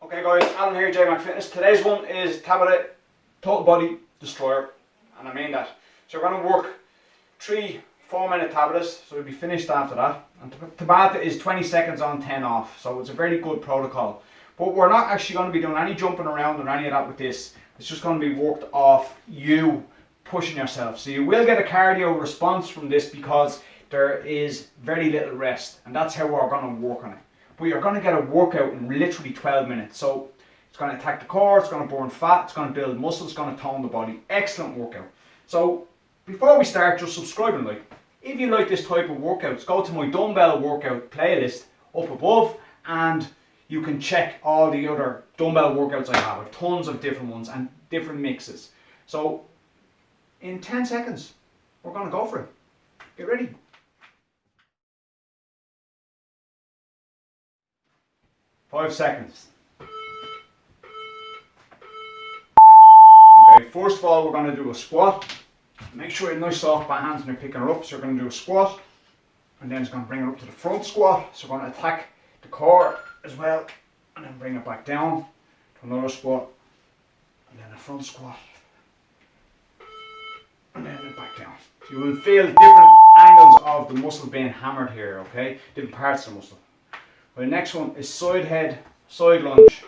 Okay guys, Alan here, Faintness. Today's one is Tabata Total Body Destroyer, and I mean that. So we're going to work 3 4-minute Tabatas, so we'll be finished after that. And Tabata is 20 seconds on, 10 off, so it's a very good protocol. But we're not actually going to be doing any jumping around or any of that with this. It's just going to be worked off you pushing yourself. So you will get a cardio response from this because there is very little rest, and that's how we're going to work on it. But you're going to get a workout in literally 12 minutes. So it's going to attack the core, it's going to burn fat, it's going to build muscle, it's going to tone the body. Excellent workout. So before we start, just subscribe and like. If you like this type of workouts, go to my dumbbell workout playlist up above and you can check all the other dumbbell workouts I have. I have tons of different ones and different mixes. So in 10 seconds, we're going to go for it. Get ready. Five seconds. Okay, first of all, we're going to do a squat. Make sure you have nice soft hands when you're picking it up. So you're going to do a squat, and then it's going to bring it up to the front squat. So we're going to attack the core as well, and then bring it back down to another squat, and then a front squat, and then back down. So you will feel different angles of the muscle being hammered here, okay? Different parts of the muscle. The next one is side head, side lunge.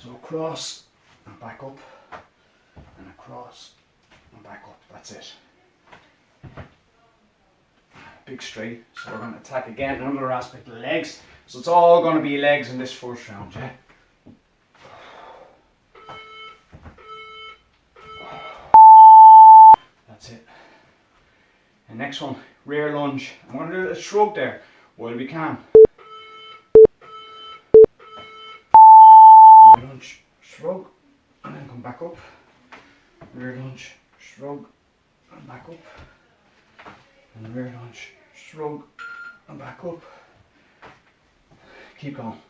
So across and back up, and across and back up. That's it. Big straight. So we're going to attack again another aspect of the legs. So it's all going to be legs in this first round, yeah? That's it. And next one, rear lunge. I'm going to do a shrug there while we can. Rear lunge, shrug, and then come back up. Rear lunge, shrug, and back up. And rear lunge, shrug, and back up. Keep going.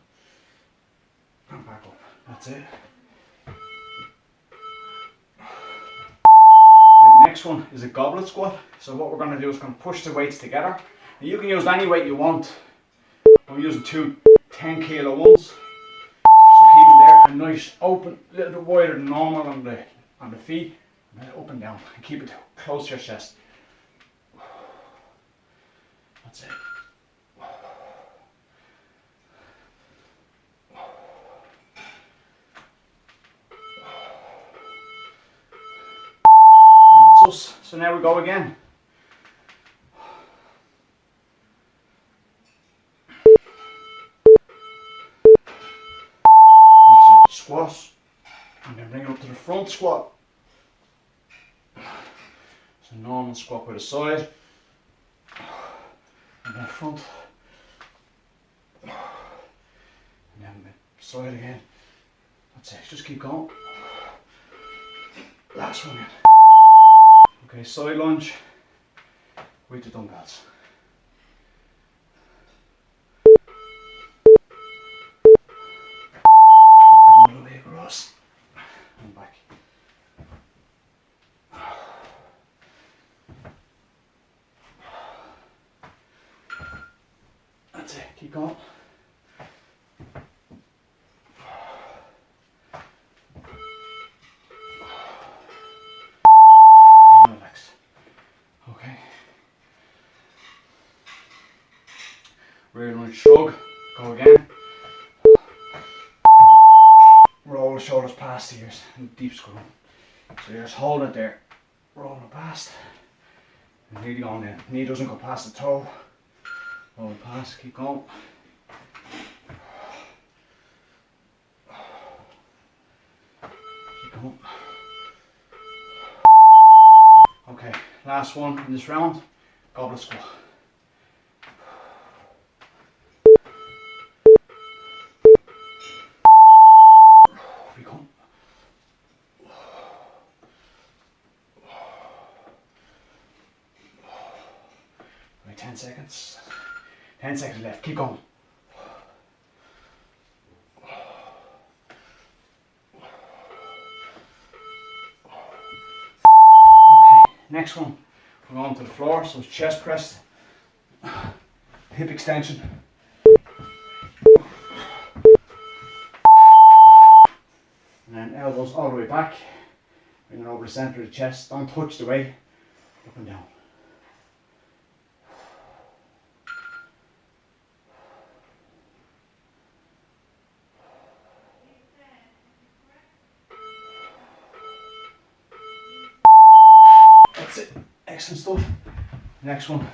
And back up. That's it. Next one is a goblet squat. So what we're going to do is going to push the weights together. And you can use any weight you want. I'm using 2 10 kilo ones. So keep it there and nice open, a little bit wider than normal on the feet. And then up and down. And keep it close to your chest. That's it. So now we go again. That's it. Squat, and then bring it up to the front squat. So normal squat by the side, and then front, and then the side again. That's it. Just keep going. Last one in. Okay, side lunge with the dumbbells. Another way across and back. That's it, keep going. Rear lunge shrug, go again. Roll the shoulders past the ears and deep screw. So you're just holding it there, rolling it past. And knee going in. Knee doesn't go past the toe. Roll it past, keep going. Keep going. Okay, last one in this round, goblet squat. Wait, 10 seconds. 10 seconds left. Keep going. Okay, next one. We're going to the floor, so it's chest press, hip extension, then elbows all the way back, bring it over the center of the chest, don't touch the weight, up and down. That's it, excellent stuff. Next one,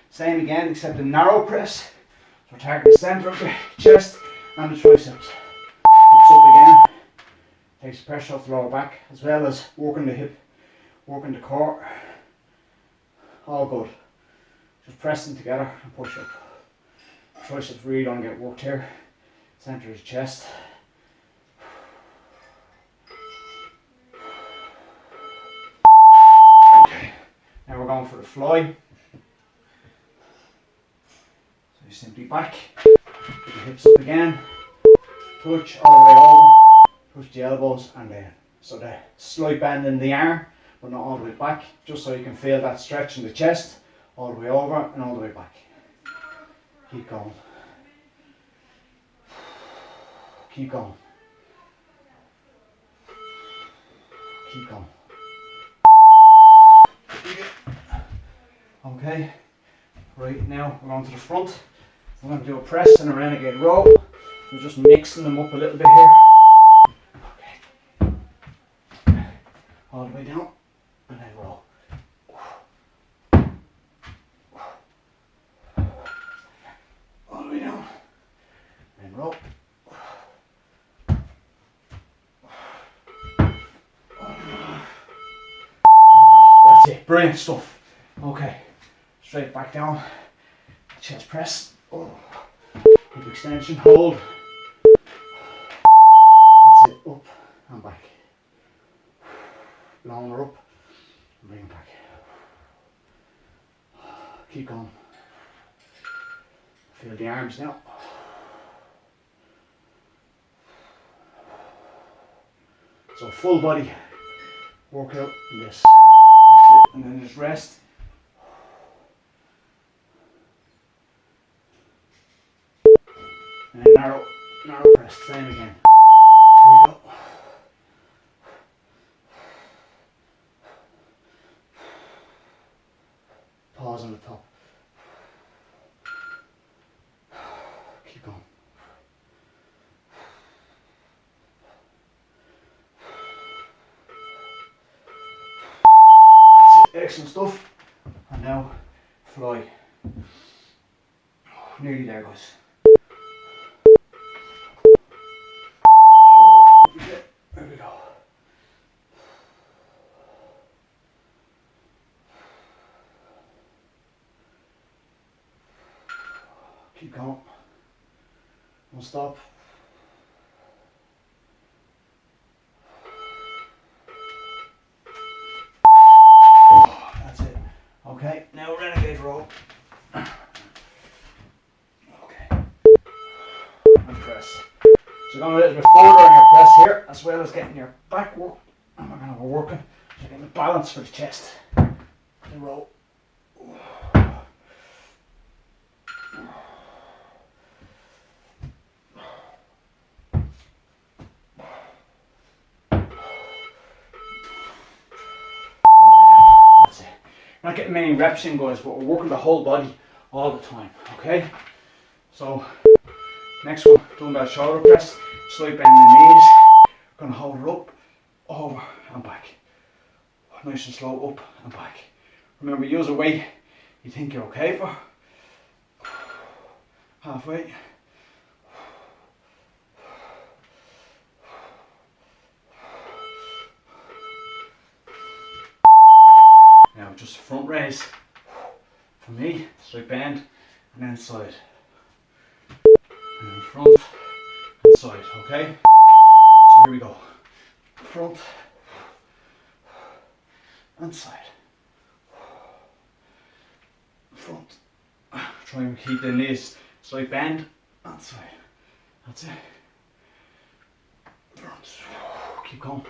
same again, except a narrow press. So we're targeting the center of the chest and the triceps. Hips up again, takes the pressure off the lower back, as well as working the hip, working the core. All good. Just press them together and push up. Triceps really don't get worked here. Center of the chest. Okay, now we're going for the fly. So you simply back, put the hips up again, touch all the way over, push the elbows and then. So the slight bend in the arm, but not all the way back, just so you can feel that stretch in the chest, all the way over and all the way back. Keep going. Keep going. Keep going. Okay, right now we're going to the front. We're going to do a press and a renegade row. We're just mixing them up a little bit here. Okay. All the way down and then roll. All the way down and then roll. That's it, brilliant stuff. Okay, straight back down, chest press, hip extension, hold. That's it, up and back. Longer up and bring it back. Keep going. Feel the arms now. So full body workout in this. That's it. And then just rest. And then narrow press, same again. Here we go. Pause on the top. Keep going. That's it, excellent stuff. And now fly. Nearly there, guys. There we go. Keep going. Don't stop. That's it. Okay, now renegade row. Okay. And press. So going a little bit further on your press here, as well as getting your back work. And we're going to be working so getting the balance for the chest. The row. That's it. We're not getting many reps in, guys, but we're working the whole body all the time. Okay? So next one, dumbbell shoulder press. Slight bend in the knees. We're going to hold it up, over and back. Nice and slow, up and back. Remember, use a weight you think you're okay for. Halfway. Now just front raise. For me, slight bend and then side. And then front and side, okay? So here we go. Front and side. Front. Try and keep the knees slight bend and side. That's it. Front. Keep going.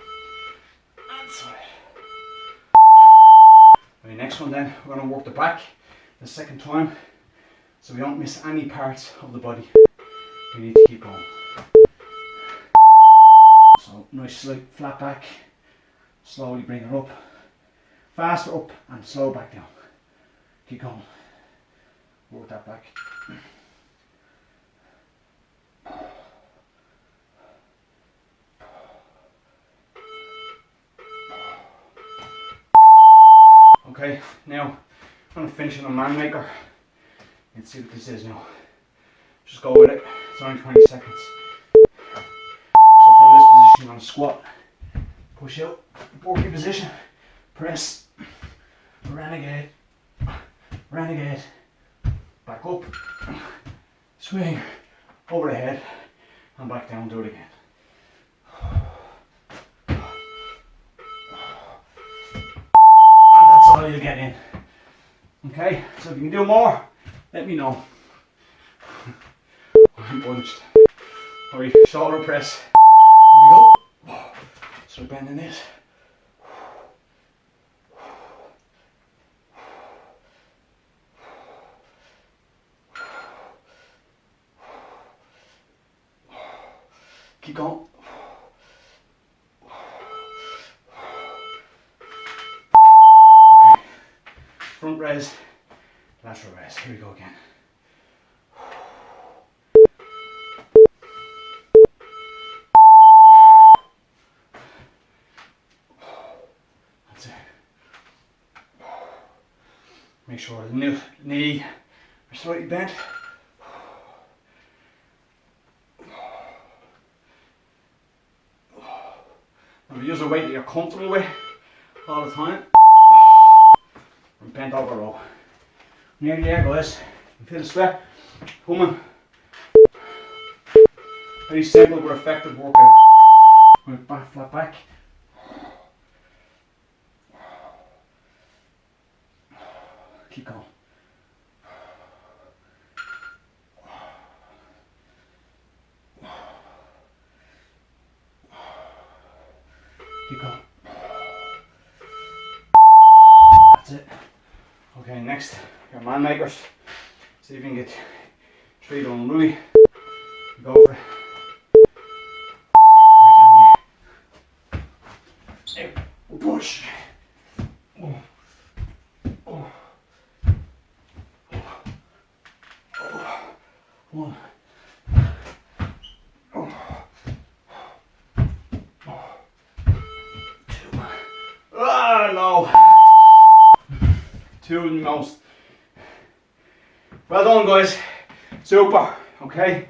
And side. Okay, next one then, we're going to work the back the second time so we don't miss any parts of the body. We need to keep going. So So nice slight flat back, slowly bring it up, faster up and slow back down. Keep going, work that back. Okay, now I'm going to finish on a man maker. Let's see what this is now. Just go with it, it's only 20 seconds. So from this position I'm going to squat, push out, working position, press, renegade, renegade, back up, swing, over the head, and back down, do it again. And that's all you'll get in. Okay, so if you can do more, let me know. I'm bunched. Alright, shoulder press. Here we go. So bending this. Keep going. Okay. Front raise, lateral raise. Here we go again. That's it. Make sure the knee are slightly bent. Use a weight that you're comfortable with all the time. And bent over row. Nearly there, guys. You feel the sweat coming. Very simple but effective workout. Right, back, flat back. Keep going. Keep going. That's it. Okay, next, your man makers. See if you can get 3 done really. Go for it. Right down here. Push. Oh. Oh. Oh. 1. No. 2 in the most. Well done, guys. Super. Okay.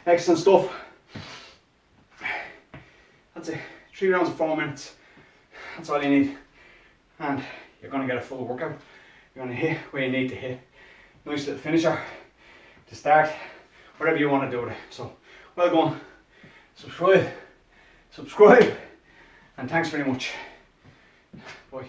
Excellent stuff. That's it. 3 rounds of 4 minutes. That's all you need. And you're going to get a full workout. You're going to hit where you need to hit. Nice little finisher to start. Whatever you want to do with it. So, well done. Subscribe. And thanks very much. Bye.